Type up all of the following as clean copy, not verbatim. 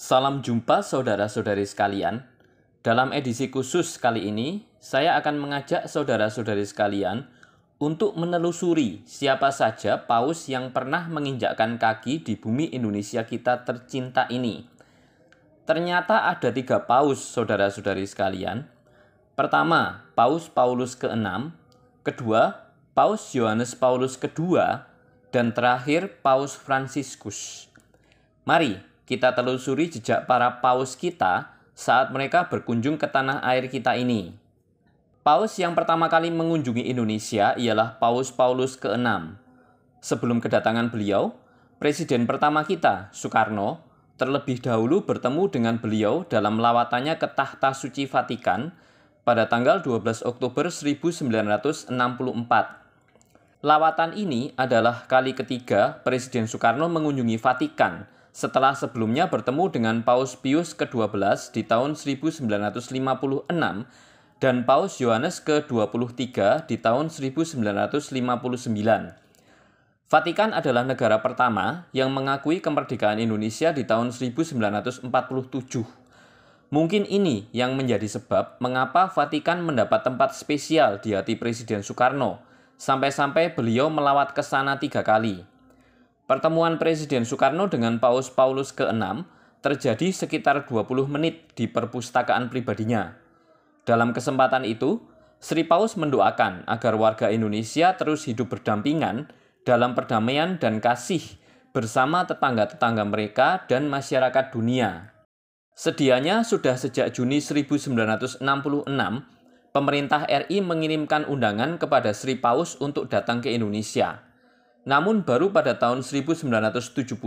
Salam jumpa saudara-saudari sekalian. Dalam edisi khusus kali ini, saya akan mengajak saudara-saudari sekalian untuk menelusuri siapa saja paus yang pernah menginjakkan kaki di bumi Indonesia kita tercinta ini. Ternyata ada 3 paus, saudara-saudari sekalian. Pertama, Paus Paulus ke-6, kedua, Paus Yohanes Paulus kedua, dan terakhir Paus Fransiskus. Mari kita telusuri jejak para paus kita saat mereka berkunjung ke tanah air kita ini. Paus yang pertama kali mengunjungi Indonesia ialah Paus Paulus ke-6. Sebelum kedatangan beliau, Presiden pertama kita, Soekarno, terlebih dahulu bertemu dengan beliau dalam lawatannya ke Tahta Suci Vatikan pada tanggal 12 Oktober 1964. Lawatan ini adalah kali ketiga Presiden Soekarno mengunjungi Vatikan setelah sebelumnya bertemu dengan Paus Pius ke-12 di tahun 1956 dan Paus Yohanes ke-23 di tahun 1959. Vatikan adalah negara pertama yang mengakui kemerdekaan Indonesia di tahun 1947. Mungkin ini yang menjadi sebab mengapa Vatikan mendapat tempat spesial di hati Presiden Soekarno, sampai-sampai beliau melawat ke sana 3 kali. Pertemuan Presiden Soekarno dengan Paus Paulus ke-6 terjadi sekitar 20 menit di perpustakaan pribadinya. Dalam kesempatan itu, Sri Paus mendoakan agar warga Indonesia terus hidup berdampingan dalam perdamaian dan kasih bersama tetangga-tetangga mereka dan masyarakat dunia. Sedianya sudah sejak Juni 1966, pemerintah RI mengirimkan undangan kepada Sri Paus untuk datang ke Indonesia. Namun baru pada tahun 1970,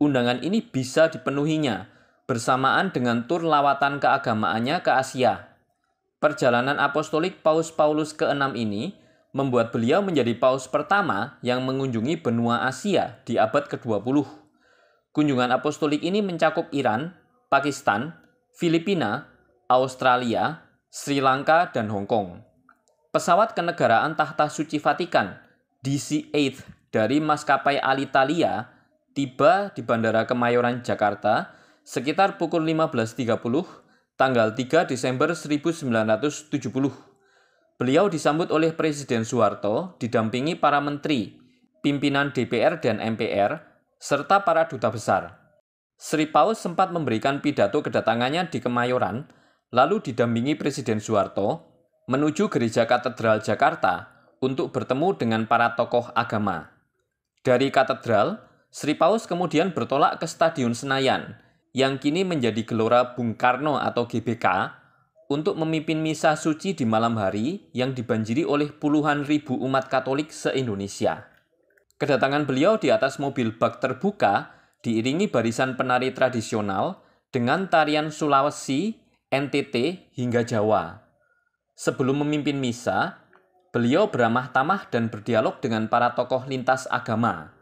undangan ini bisa dipenuhinya bersamaan dengan tur lawatan keagamaannya ke Asia. Perjalanan apostolik Paus Paulus ke-6 ini membuat beliau menjadi paus pertama yang mengunjungi benua Asia di abad ke-20. Kunjungan apostolik ini mencakup Iran, Pakistan, Filipina, Australia, Sri Lanka, dan Hong Kong. Pesawat kenegaraan Tahta Suci Vatikan DC-8 dari maskapai Alitalia tiba di Bandara Kemayoran, Jakarta sekitar pukul 15.30 tanggal 3 Desember 1970. Beliau disambut oleh Presiden Soeharto didampingi para menteri, pimpinan DPR dan MPR, serta para duta besar. Sri Paus sempat memberikan pidato kedatangannya di Kemayoran, lalu didampingi Presiden Soeharto menuju Gereja Katedral Jakarta untuk bertemu dengan para tokoh agama. Dari katedral, Sri Paus kemudian bertolak ke Stadion Senayan, yang kini menjadi Gelora Bung Karno atau GBK, untuk memimpin misa suci di malam hari yang dibanjiri oleh puluhan ribu umat Katolik se-Indonesia. Kedatangan beliau di atas mobil bak terbuka diiringi barisan penari tradisional dengan tarian Sulawesi, NTT, hingga Jawa. Sebelum memimpin misa, beliau beramah tamah dan berdialog dengan para tokoh lintas agama.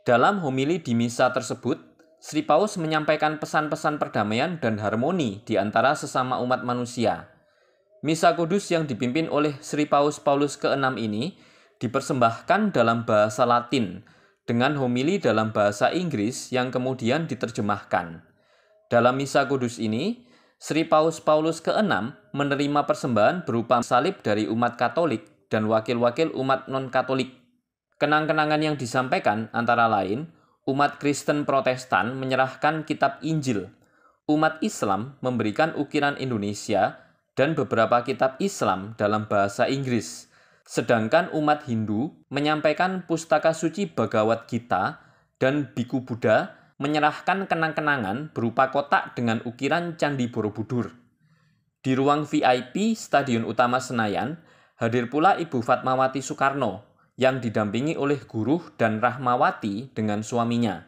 Dalam homili di misa tersebut, Sri Paus menyampaikan pesan-pesan perdamaian dan harmoni di antara sesama umat manusia. Misa Kudus yang dipimpin oleh Sri Paus Paulus ke-6 ini dipersembahkan dalam bahasa Latin dengan homili dalam bahasa Inggris yang kemudian diterjemahkan. Dalam Misa Kudus ini, Sri Paus Paulus ke-6 menerima persembahan berupa salib dari umat Katolik dan wakil-wakil umat non-Katolik. Kenang-kenangan yang disampaikan antara lain, umat Kristen Protestan menyerahkan kitab Injil, umat Islam memberikan ukiran Indonesia dan beberapa kitab Islam dalam bahasa Inggris, sedangkan umat Hindu menyampaikan pustaka suci Bhagavad Gita dan Biku Buddha menyerahkan kenang-kenangan berupa kotak dengan ukiran Candi Borobudur. Di ruang VIP Stadion Utama Senayan, hadir pula Ibu Fatmawati Soekarno yang didampingi oleh Guruh dan Rahmawati dengan suaminya.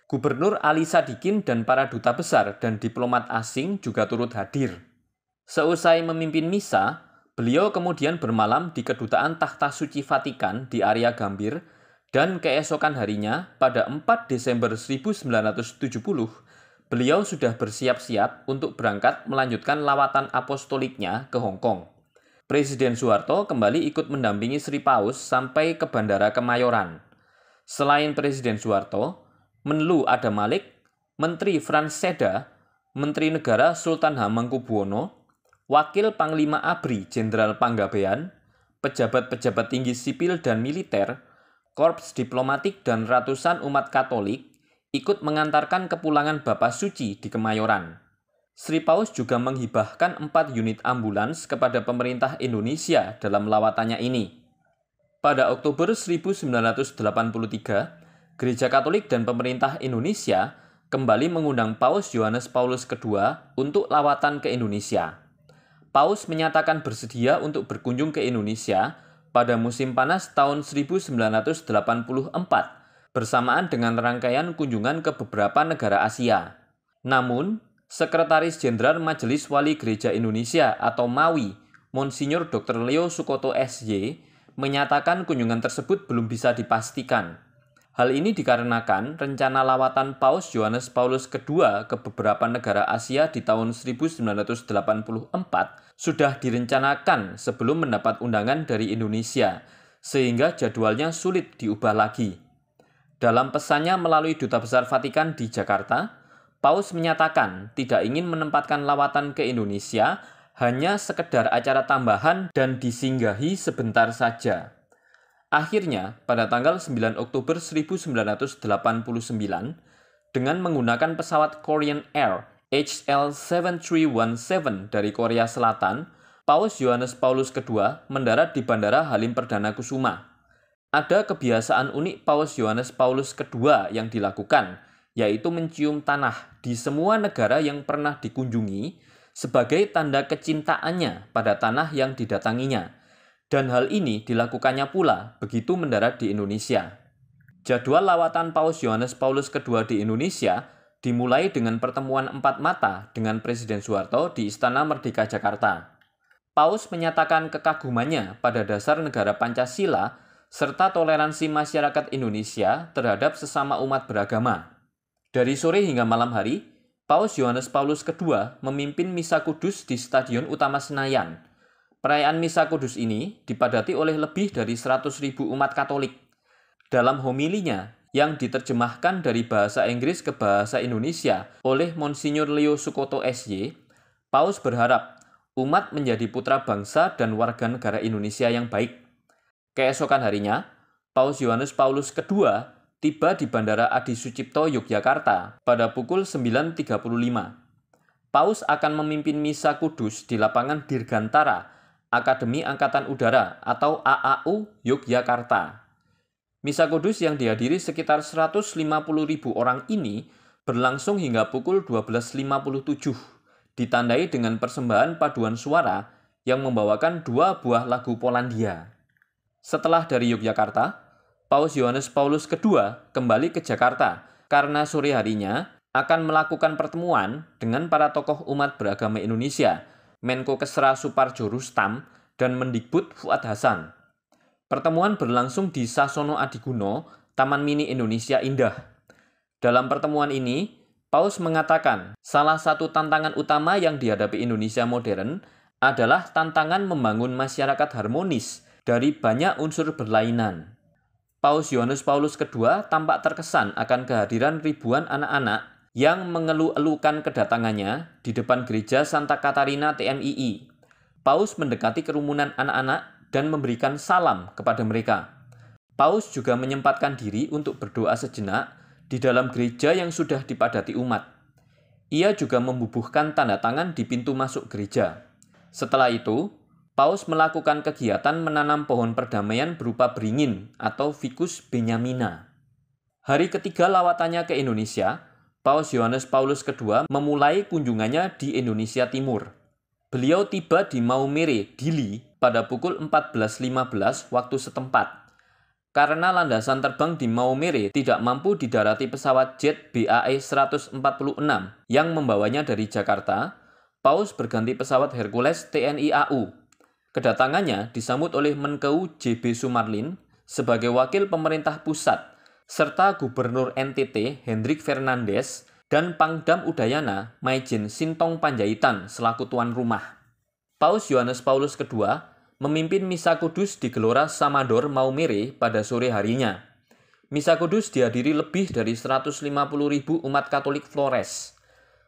Gubernur Ali Sadikin dan para duta besar dan diplomat asing juga turut hadir. Seusai memimpin misa, beliau kemudian bermalam di Kedutaan Tahta Suci Vatikan di area Gambir dan keesokan harinya pada 4 Desember 1970, beliau sudah bersiap-siap untuk berangkat melanjutkan lawatan apostoliknya ke Hong Kong. Presiden Soeharto kembali ikut mendampingi Sri Paus sampai ke Bandara Kemayoran. Selain Presiden Soeharto, Menlu Adam Malik, Menteri Frans Seda, Menteri Negara Sultan Hamengkubuwono, Wakil Panglima ABRI Jenderal Panggabean, pejabat-pejabat tinggi sipil dan militer, korps diplomatik dan ratusan umat Katolik ikut mengantarkan kepulangan Bapa Suci di Kemayoran. Sri Paus juga menghibahkan 4 unit ambulans kepada pemerintah Indonesia dalam lawatannya ini. Pada Oktober 1983, Gereja Katolik dan pemerintah Indonesia kembali mengundang Paus Yohanes Paulus II untuk lawatan ke Indonesia. Paus menyatakan bersedia untuk berkunjung ke Indonesia pada musim panas tahun 1984 bersamaan dengan rangkaian kunjungan ke beberapa negara Asia. Namun, Sekretaris Jenderal Majelis Wali Gereja Indonesia atau MAWI, Monsinyur Dr. Leo Sukoto SY, menyatakan kunjungan tersebut belum bisa dipastikan. Hal ini dikarenakan rencana lawatan Paus Yohanes Paulus II ke beberapa negara Asia di tahun 1984 sudah direncanakan sebelum mendapat undangan dari Indonesia, sehingga jadwalnya sulit diubah lagi. Dalam pesannya melalui Duta Besar Vatikan di Jakarta, Paus menyatakan tidak ingin menempatkan lawatan ke Indonesia hanya sekedar acara tambahan dan disinggahi sebentar saja. Akhirnya, pada tanggal 9 Oktober 1989, dengan menggunakan pesawat Korean Air HL7317 dari Korea Selatan, Paus Yohanes Paulus II mendarat di Bandara Halim Perdana Kusuma. Ada kebiasaan unik Paus Yohanes Paulus II yang dilakukan, yaitu mencium tanah di semua negara yang pernah dikunjungi sebagai tanda kecintaannya pada tanah yang didatanginya. Dan hal ini dilakukannya pula begitu mendarat di Indonesia. Jadwal lawatan Paus Yohanes Paulus II di Indonesia dimulai dengan pertemuan 4 mata dengan Presiden Soeharto di Istana Merdeka Jakarta. Paus menyatakan kekagumannya pada dasar negara Pancasila serta toleransi masyarakat Indonesia terhadap sesama umat beragama. Dari sore hingga malam hari, Paus Yohanes Paulus II memimpin Misa Kudus di Stadion Utama Senayan. Perayaan Misa Kudus ini dipadati oleh lebih dari 100.000 umat Katolik. Dalam homilinya yang diterjemahkan dari bahasa Inggris ke bahasa Indonesia oleh Monsinyur Leo Sukoto SY, Paus berharap umat menjadi putra bangsa dan warga negara Indonesia yang baik. Keesokan harinya, Paus Yohanes Paulus II tiba di Bandara Adi Sucipto, Yogyakarta pada pukul 9.35. Paus akan memimpin Misa Kudus di lapangan Dirgantara, Akademi Angkatan Udara atau AAU Yogyakarta. Misa Kudus yang dihadiri sekitar 150.000 orang ini berlangsung hingga pukul 12.57, ditandai dengan persembahan paduan suara yang membawakan 2 buah lagu Polandia. Setelah dari Yogyakarta, Paus Yohanes Paulus II kembali ke Jakarta karena sore harinya akan melakukan pertemuan dengan para tokoh umat beragama Indonesia, Menko Kesra Suparjo Rustam, dan Mendikbud Fuad Hasan. Pertemuan berlangsung di Sasono Adiguno, Taman Mini Indonesia Indah. Dalam pertemuan ini, Paus mengatakan salah satu tantangan utama yang dihadapi Indonesia modern adalah tantangan membangun masyarakat harmonis dari banyak unsur berlainan. Paus Yohanes Paulus II tampak terkesan akan kehadiran ribuan anak-anak yang mengeluh-elukan kedatangannya di depan gereja Santa Katarina TMII. Paus mendekati kerumunan anak-anak dan memberikan salam kepada mereka. Paus juga menyempatkan diri untuk berdoa sejenak di dalam gereja yang sudah dipadati umat. Ia juga membubuhkan tanda tangan di pintu masuk gereja. Setelah itu, Paus melakukan kegiatan menanam pohon perdamaian berupa beringin atau Ficus benyamina. Hari ketiga lawatannya ke Indonesia, Paus Yohanes Paulus II memulai kunjungannya di Indonesia Timur. Beliau tiba di Maumere, Dili pada pukul 14.15 waktu setempat. Karena landasan terbang di Maumere tidak mampu didarati pesawat jet BAE 146 yang membawanya dari Jakarta, Paus berganti pesawat Hercules TNI AU. Kedatangannya disambut oleh Menkeu JB Sumarlin sebagai wakil pemerintah pusat, serta Gubernur NTT Hendrik Fernandes dan Pangdam Udayana Maijen Sintong Panjaitan selaku tuan rumah. Paus Yohanes Paulus II memimpin Misa Kudus di Gelora Samador Maumere pada sore harinya. Misa Kudus dihadiri lebih dari 150.000 umat Katolik Flores.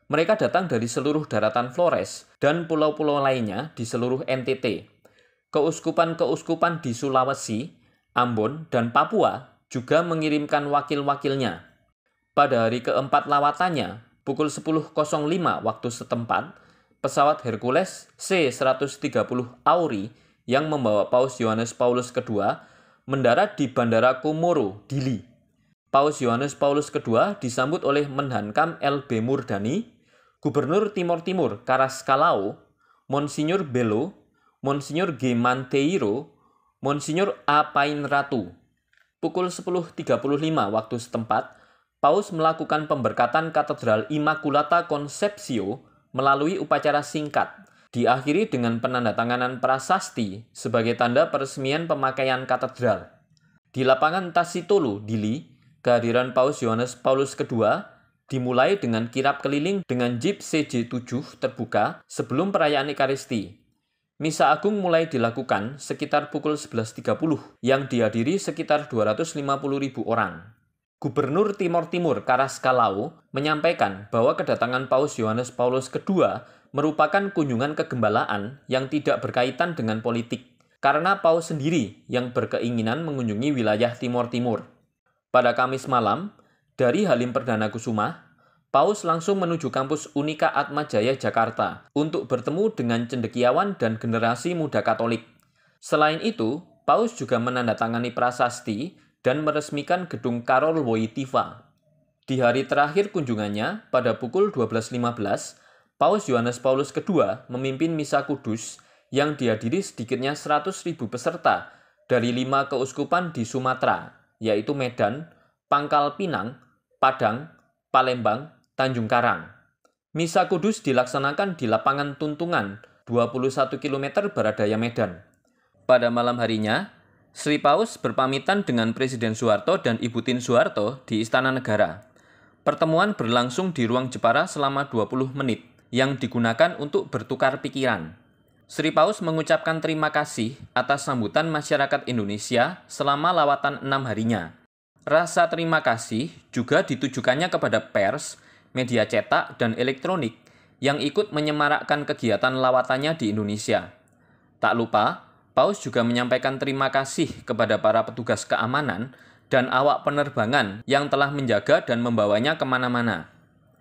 Mereka datang dari seluruh daratan Flores dan pulau-pulau lainnya di seluruh NTT. Keuskupan-keuskupan di Sulawesi, Ambon, dan Papua juga mengirimkan wakil-wakilnya. Pada hari keempat lawatannya, pukul 10.05 waktu setempat, pesawat Hercules C-130 Auri yang membawa Paus Yohanes Paulus II mendarat di Bandara Komoro, Dili. Paus Yohanes Paulus II disambut oleh Menhankam LB Murdani, Gubernur Timor Timur Karaskalao, Monsinyur Belo, Monsinyur G. Manteiro, Monsinyur A. Painratu. Pukul 10.35 waktu setempat, Paus melakukan pemberkatan Katedral Immaculata Concepcio melalui upacara singkat, diakhiri dengan penandatanganan prasasti sebagai tanda peresmian pemakaian katedral. Di lapangan Tasitolu, Dili, kehadiran Paus Yohanes Paulus II dimulai dengan kirap keliling dengan jeep CJ7 terbuka sebelum perayaan Ekaristi. Misa Agung mulai dilakukan sekitar pukul 11.30 yang dihadiri sekitar 250.000 orang. Gubernur Timor Timur Karaskalao menyampaikan bahwa kedatangan Paus Yohanes Paulus II merupakan kunjungan kegembalaan yang tidak berkaitan dengan politik, karena Paus sendiri yang berkeinginan mengunjungi wilayah Timor Timur. Pada Kamis malam, dari Halim Perdana Kusuma, Paus langsung menuju kampus Unika Atmajaya Jakarta untuk bertemu dengan cendekiawan dan generasi muda Katolik. Selain itu, Paus juga menandatangani prasasti dan meresmikan gedung Karol Wojtyła. Di hari terakhir kunjungannya, pada pukul 12.15, Paus Yohanes Paulus II memimpin Misa Kudus yang dihadiri sedikitnya 100.000 peserta dari 5 keuskupan di Sumatera, yaitu Medan, Pangkal Pinang, Padang, Palembang, Tanjung Karang. Misa Kudus dilaksanakan di lapangan Tuntungan, 21 km baradaya Medan. Pada malam harinya, Sri Paus berpamitan dengan Presiden Soeharto dan Ibu Tien Soeharto di Istana Negara. Pertemuan berlangsung di ruang Jepara selama 20 menit, yang digunakan untuk bertukar pikiran. Sri Paus mengucapkan terima kasih atas sambutan masyarakat Indonesia selama lawatan 6 harinya. Rasa terima kasih juga ditujukannya kepada pers, media cetak, dan elektronik yang ikut menyemarakkan kegiatan lawatannya di Indonesia. Tak lupa, Paus juga menyampaikan terima kasih kepada para petugas keamanan dan awak penerbangan yang telah menjaga dan membawanya kemana-mana.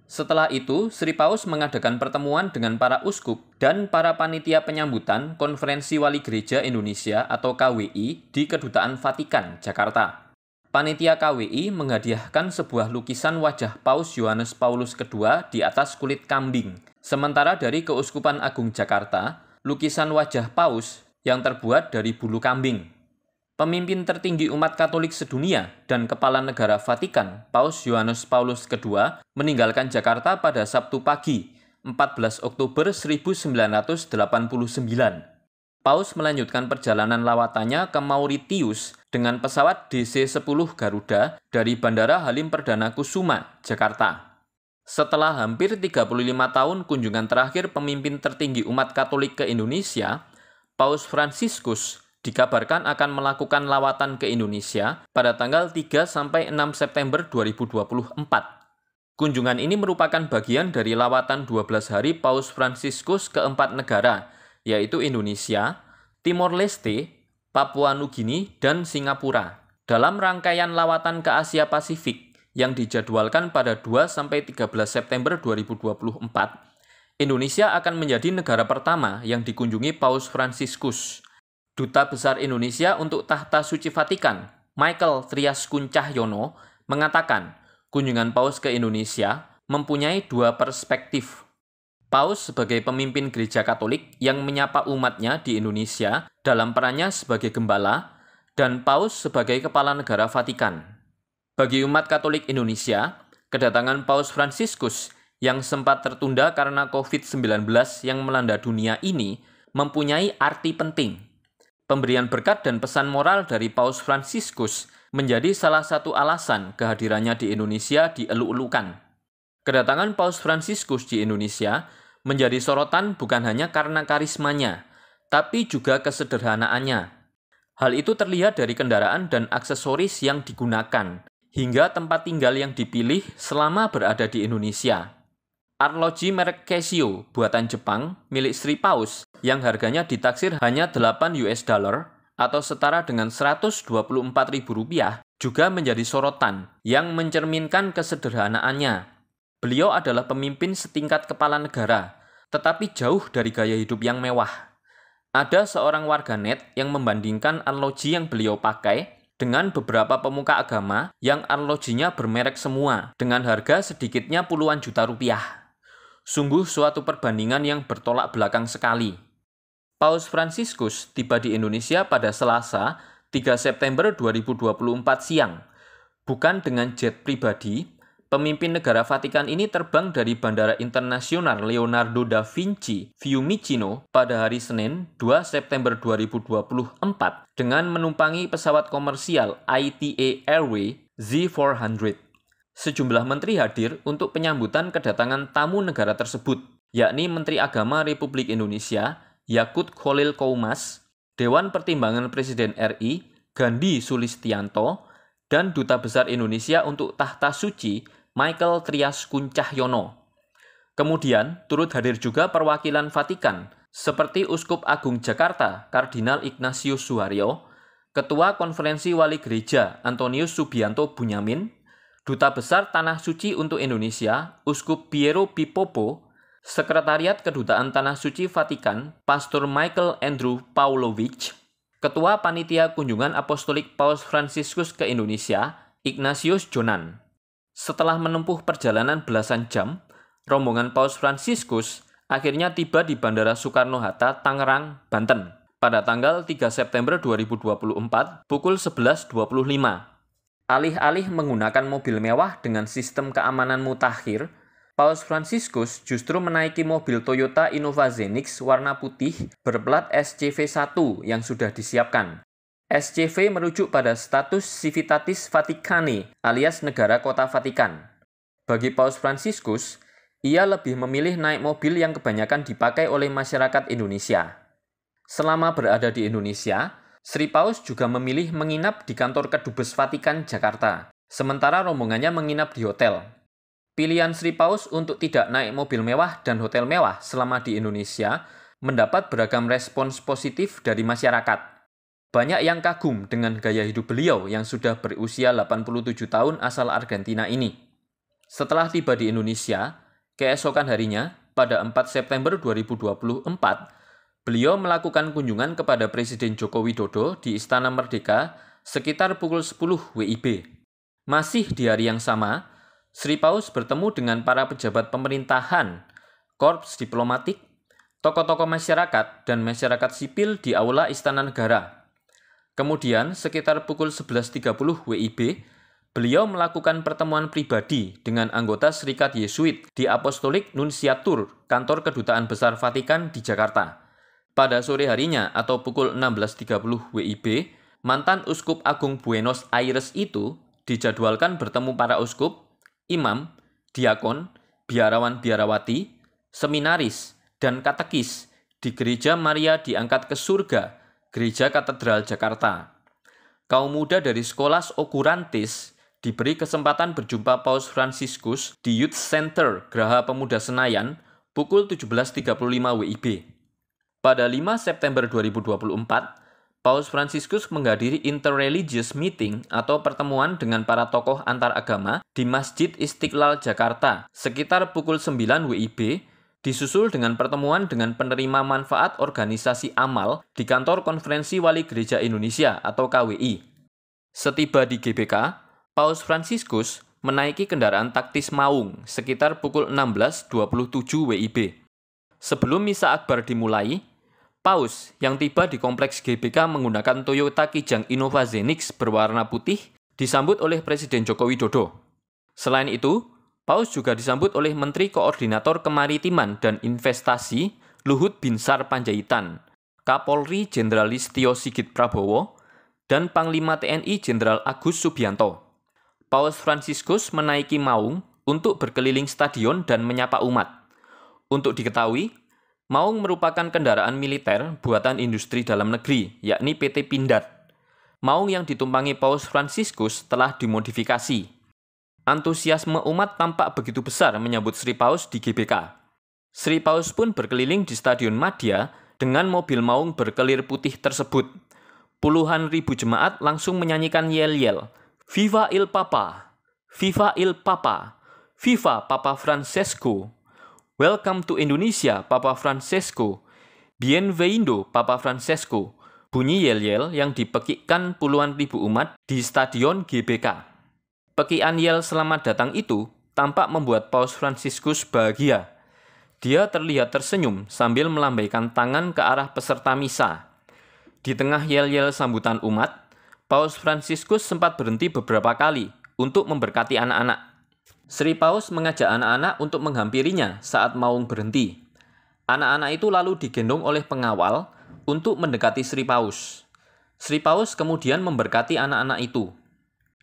Setelah itu, Sri Paus mengadakan pertemuan dengan para uskup dan para panitia penyambutan Konferensi Wali Gereja Indonesia atau KWI di Kedutaan Vatikan, Jakarta. Panitia KWI menghadiahkan sebuah lukisan wajah Paus Yohanes Paulus II di atas kulit kambing. Sementara dari Keuskupan Agung Jakarta, lukisan wajah Paus yang terbuat dari bulu kambing. Pemimpin tertinggi umat Katolik sedunia dan Kepala Negara Vatikan, Paus Yohanes Paulus II, meninggalkan Jakarta pada Sabtu pagi, 14 Oktober 1989. Paus melanjutkan perjalanan lawatannya ke Mauritius dengan pesawat DC-10 Garuda dari Bandara Halim Perdana Kusuma, Jakarta. Setelah hampir 35 tahun kunjungan terakhir pemimpin tertinggi umat Katolik ke Indonesia, Paus Fransiskus dikabarkan akan melakukan lawatan ke Indonesia pada tanggal 3-6 September 2024. Kunjungan ini merupakan bagian dari lawatan 12 hari Paus Fransiskus ke 4 negara, yaitu Indonesia, Timor Leste, Papua Nugini, dan Singapura. Dalam rangkaian lawatan ke Asia Pasifik yang dijadwalkan pada 2-13 September 2024, Indonesia akan menjadi negara pertama yang dikunjungi Paus Fransiskus. Duta Besar Indonesia untuk Tahta Suci Vatikan, Michael Triaskuncahyono, mengatakan kunjungan Paus ke Indonesia mempunyai dua perspektif. Paus sebagai pemimpin gereja Katolik yang menyapa umatnya di Indonesia dalam perannya sebagai gembala, dan Paus sebagai Kepala Negara Vatikan. Bagi umat Katolik Indonesia, kedatangan Paus Fransiskus yang sempat tertunda karena COVID-19 yang melanda dunia ini mempunyai arti penting. Pemberian berkat dan pesan moral dari Paus Fransiskus menjadi salah satu alasan kehadirannya di Indonesia dieluk-elukan. Kedatangan Paus Fransiskus di Indonesia menjadi sorotan bukan hanya karena karismanya, tapi juga kesederhanaannya. Hal itu terlihat dari kendaraan dan aksesoris yang digunakan, hingga tempat tinggal yang dipilih selama berada di Indonesia. Arloji merek Casio buatan Jepang milik Sri Paus yang harganya ditaksir hanya 8 US dollar atau setara dengan Rp124.000 juga menjadi sorotan yang mencerminkan kesederhanaannya. Beliau adalah pemimpin setingkat kepala negara, tetapi jauh dari gaya hidup yang mewah. Ada seorang warganet yang membandingkan arloji yang beliau pakai dengan beberapa pemuka agama yang arlojinya bermerek semua dengan harga sedikitnya puluhan juta rupiah. Sungguh suatu perbandingan yang bertolak belakang sekali. Paus Fransiskus tiba di Indonesia pada Selasa, 3 September 2024 siang. Bukan dengan jet pribadi, pemimpin negara Vatikan ini terbang dari Bandara Internasional Leonardo da Vinci Fiumicino pada hari Senin, 2 September 2024 dengan menumpangi pesawat komersial ITA Airways Z400. Sejumlah menteri hadir untuk penyambutan kedatangan tamu negara tersebut, yakni Menteri Agama Republik Indonesia, Yakut Kholil Koumas, Dewan Pertimbangan Presiden RI, Gandhi Sulistianto, dan Duta Besar Indonesia untuk Tahta Suci, Michael Trias Kuncahyono. Kemudian, turut hadir juga perwakilan Vatikan, seperti Uskup Agung Jakarta, Kardinal Ignatius Suharyo, Ketua Konferensi Wali Gereja, Antonius Subianto Bunyamin, Duta Besar Tanah Suci untuk Indonesia, Uskup Piero Pipopo, Sekretariat Kedutaan Tanah Suci Vatikan, Pastor Michael Andrew Paulovich, Ketua Panitia Kunjungan Apostolik Paus Fransiskus ke Indonesia, Ignatius Jonan. Setelah menempuh perjalanan belasan jam, rombongan Paus Fransiskus akhirnya tiba di Bandara Soekarno-Hatta, Tangerang, Banten, pada tanggal 3 September 2024 pukul 11.25. Alih-alih menggunakan mobil mewah dengan sistem keamanan mutakhir, Paus Fransiskus justru menaiki mobil Toyota Innova Zenix warna putih berplat SCV-1 yang sudah disiapkan. SCV merujuk pada status Civitatis Vaticanae alias negara kota Vatikan. Bagi Paus Fransiskus, ia lebih memilih naik mobil yang kebanyakan dipakai oleh masyarakat Indonesia. Selama berada di Indonesia, Sri Paus juga memilih menginap di kantor Kedubes Vatikan Jakarta, sementara rombongannya menginap di hotel. Pilihan Sri Paus untuk tidak naik mobil mewah dan hotel mewah selama di Indonesia mendapat beragam respons positif dari masyarakat. Banyak yang kagum dengan gaya hidup beliau yang sudah berusia 87 tahun asal Argentina ini. Setelah tiba di Indonesia, keesokan harinya, pada 4 September 2024, beliau melakukan kunjungan kepada Presiden Joko Widodo di Istana Merdeka sekitar pukul 10 WIB. Masih di hari yang sama, Sri Paus bertemu dengan para pejabat pemerintahan, korps diplomatik, tokoh-tokoh masyarakat, dan masyarakat sipil di Aula Istana Negara. Kemudian, sekitar pukul 11.30 WIB, beliau melakukan pertemuan pribadi dengan anggota Serikat Yesuit di Apostolic Nunciatur, kantor Kedutaan Besar Vatikan di Jakarta. Pada sore harinya atau pukul 16.30 WIB, mantan Uskup Agung Buenos Aires itu dijadwalkan bertemu para uskup, imam, diakon, biarawan-biarawati, seminaris, dan katekis di Gereja Maria Diangkat ke Surga, Gereja Katedral Jakarta. Kaum muda dari Scholas Ocurantis diberi kesempatan berjumpa Paus Fransiskus di Youth Center Graha Pemuda Senayan pukul 17.35 WIB. Pada 5 September 2024, Paus Fransiskus menghadiri interreligious meeting atau pertemuan dengan para tokoh antar agama di Masjid Istiqlal Jakarta sekitar pukul 9 WIB, disusul dengan pertemuan dengan penerima manfaat organisasi amal di Kantor Konferensi Wali Gereja Indonesia atau KWI. Setiba di GBK, Paus Fransiskus menaiki kendaraan taktis maung sekitar pukul 16.27 WIB. Sebelum Misa Akbar dimulai, Paus yang tiba di kompleks GBK menggunakan Toyota Kijang Innova Zenix berwarna putih disambut oleh Presiden Joko Widodo. Selain itu, Paus juga disambut oleh Menteri Koordinator Kemaritiman dan Investasi Luhut Binsar Panjaitan, Kapolri Jenderal Listio Sigit Prabowo, dan Panglima TNI Jenderal Agus Subianto. Paus Fransiskus menaiki maung untuk berkeliling stadion dan menyapa umat. Untuk diketahui, maung merupakan kendaraan militer buatan industri dalam negeri, yakni PT Pindad. Maung yang ditumpangi Paus Fransiskus telah dimodifikasi. Antusiasme umat tampak begitu besar menyambut Sri Paus di GBK. Sri Paus pun berkeliling di Stadion Madya dengan mobil maung berkelir putih tersebut. Puluhan ribu jemaat langsung menyanyikan yel-yel, "Viva il Papa! Viva il Papa! Viva Papa Francesco! Welcome to Indonesia, Papa Francesco! Bienvenido, Papa Francesco!" Bunyi yel-yel yang dipekikkan puluhan ribu umat di Stadion GBK. Pekikan yel selamat datang itu tampak membuat Paus Fransiskus bahagia. Dia terlihat tersenyum sambil melambaikan tangan ke arah peserta misa. Di tengah yel-yel sambutan umat, Paus Fransiskus sempat berhenti beberapa kali untuk memberkati anak-anak. Sri Paus mengajak anak-anak untuk menghampirinya saat maung berhenti. Anak-anak itu lalu digendong oleh pengawal untuk mendekati Sri Paus. Sri Paus kemudian memberkati anak-anak itu.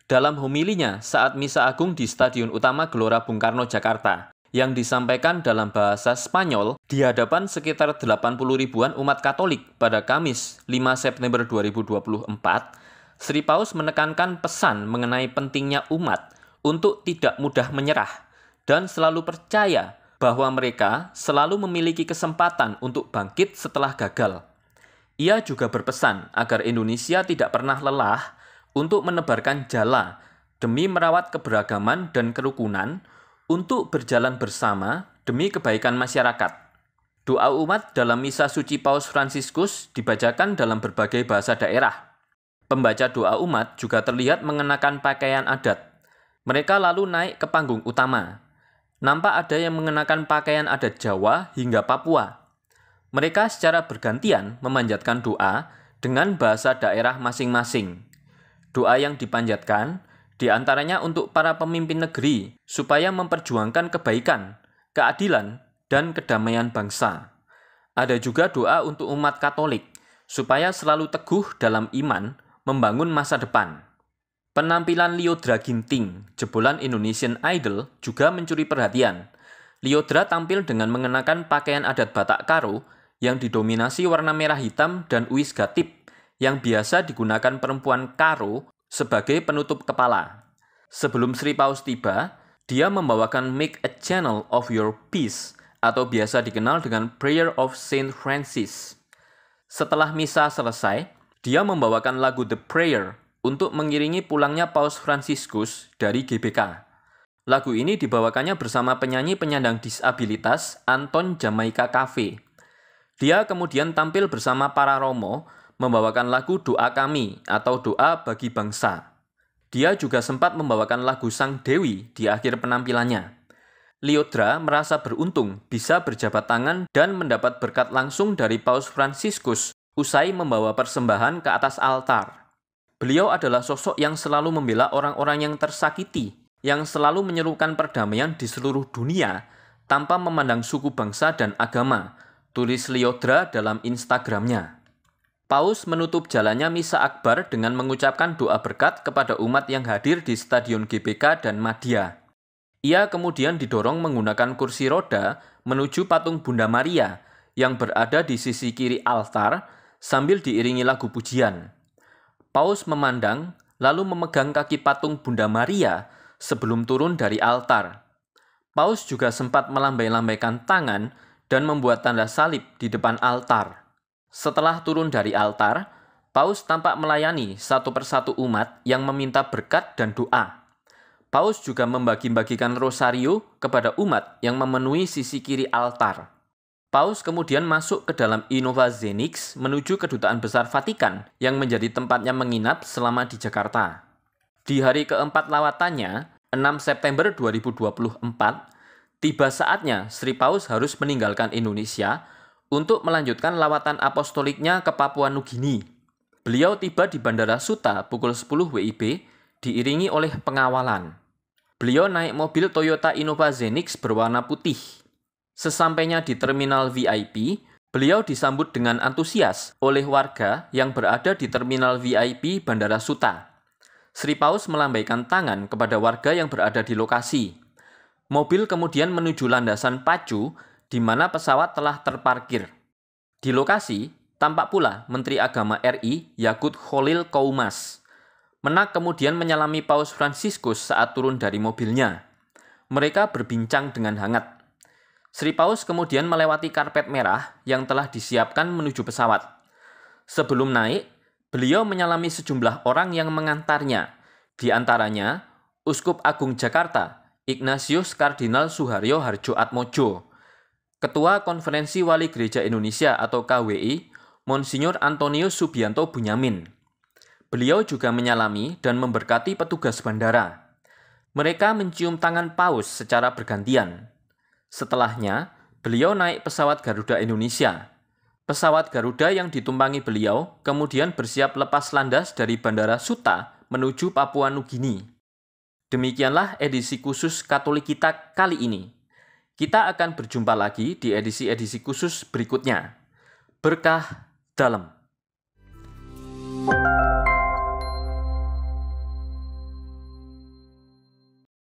Dalam homilinya saat Misa Agung di Stadion Utama Gelora Bung Karno, Jakarta, yang disampaikan dalam bahasa Spanyol di hadapan sekitar 80 ribuan umat Katolik pada Kamis 5 September 2024, Sri Paus menekankan pesan mengenai pentingnya umat untuk tidak mudah menyerah dan selalu percaya bahwa mereka selalu memiliki kesempatan untuk bangkit setelah gagal. Ia juga berpesan agar Indonesia tidak pernah lelah untuk menebarkan jala demi merawat keberagaman dan kerukunan untuk berjalan bersama demi kebaikan masyarakat. Doa umat dalam Misa Suci Paus Fransiskus dibacakan dalam berbagai bahasa daerah. Pembaca doa umat juga terlihat mengenakan pakaian adat. Mereka lalu naik ke panggung utama. Nampak ada yang mengenakan pakaian adat Jawa hingga Papua. Mereka secara bergantian memanjatkan doa dengan bahasa daerah masing-masing. Doa yang dipanjatkan diantaranya untuk para pemimpin negeri supaya memperjuangkan kebaikan, keadilan, dan kedamaian bangsa. Ada juga doa untuk umat Katolik supaya selalu teguh dalam iman membangun masa depan. Penampilan Lyodra Ginting, jebolan Indonesian Idol, juga mencuri perhatian. Lyodra tampil dengan mengenakan pakaian adat Batak Karo yang didominasi warna merah hitam dan uis gatip yang biasa digunakan perempuan Karo sebagai penutup kepala. Sebelum Sri Paus tiba, dia membawakan Make a Channel of Your Peace atau biasa dikenal dengan Prayer of Saint Francis. Setelah misa selesai, dia membawakan lagu The Prayer untuk mengiringi pulangnya Paus Fransiskus dari GBK. Lagu ini dibawakannya bersama penyanyi penyandang disabilitas Anton Jamaica Cafe. Dia kemudian tampil bersama para romo membawakan lagu Doa Kami atau Doa Bagi Bangsa. Dia juga sempat membawakan lagu Sang Dewi di akhir penampilannya. Lyodra merasa beruntung bisa berjabat tangan dan mendapat berkat langsung dari Paus Fransiskus usai membawa persembahan ke atas altar. Beliau adalah sosok yang selalu membela orang-orang yang tersakiti, yang selalu menyerukan perdamaian di seluruh dunia tanpa memandang suku bangsa dan agama, tulis Lyodra dalam Instagramnya. Paus menutup jalannya Misa Akbar dengan mengucapkan doa berkat kepada umat yang hadir di Stadion GBK dan Madya. Ia kemudian didorong menggunakan kursi roda menuju patung Bunda Maria yang berada di sisi kiri altar sambil diiringi lagu pujian. Paus memandang lalu memegang kaki patung Bunda Maria sebelum turun dari altar. Paus juga sempat melambai-lambaikan tangan dan membuat tanda salib di depan altar. Setelah turun dari altar, Paus tampak melayani satu persatu umat yang meminta berkat dan doa. Paus juga membagi-bagikan rosario kepada umat yang memenuhi sisi kiri altar. Paus kemudian masuk ke dalam Innova Zenix menuju Kedutaan Besar Vatikan yang menjadi tempatnya menginap selama di Jakarta. Di hari keempat lawatannya, 6 September 2024, tiba saatnya Sri Paus harus meninggalkan Indonesia untuk melanjutkan lawatan apostoliknya ke Papua Nugini. Beliau tiba di Bandara Suta pukul 10 WIB diiringi oleh pengawalan. Beliau naik mobil Toyota Innova Zenix berwarna putih. Sesampainya di terminal VIP, beliau disambut dengan antusias oleh warga yang berada di terminal VIP Bandara Suta. Sri Paus melambaikan tangan kepada warga yang berada di lokasi. Mobil kemudian menuju landasan pacu di mana pesawat telah terparkir. Di lokasi, Tampak pula Menteri Agama RI Yakut Kholil Koumas. Menak kemudian menyalami Paus Fransiskus saat turun dari mobilnya. Mereka berbincang dengan hangat. Sri Paus kemudian melewati karpet merah yang telah disiapkan menuju pesawat. Sebelum naik, beliau menyalami sejumlah orang yang mengantarnya, di antaranya Uskup Agung Jakarta, Ignatius Kardinal Suharyo Hardjoatmodjo, Ketua Konferensi Wali Gereja Indonesia atau KWI, Monsinyur Antonius Subianto Bunyamin. Beliau juga menyalami dan memberkati petugas bandara. Mereka mencium tangan Paus secara bergantian. Setelahnya, beliau naik pesawat Garuda Indonesia. Pesawat Garuda yang ditumpangi beliau kemudian bersiap lepas landas dari Bandara Suta menuju Papua Nugini. Demikianlah edisi khusus Katolik kita kali ini. Kita akan berjumpa lagi di edisi-edisi khusus berikutnya. Berkah dalam.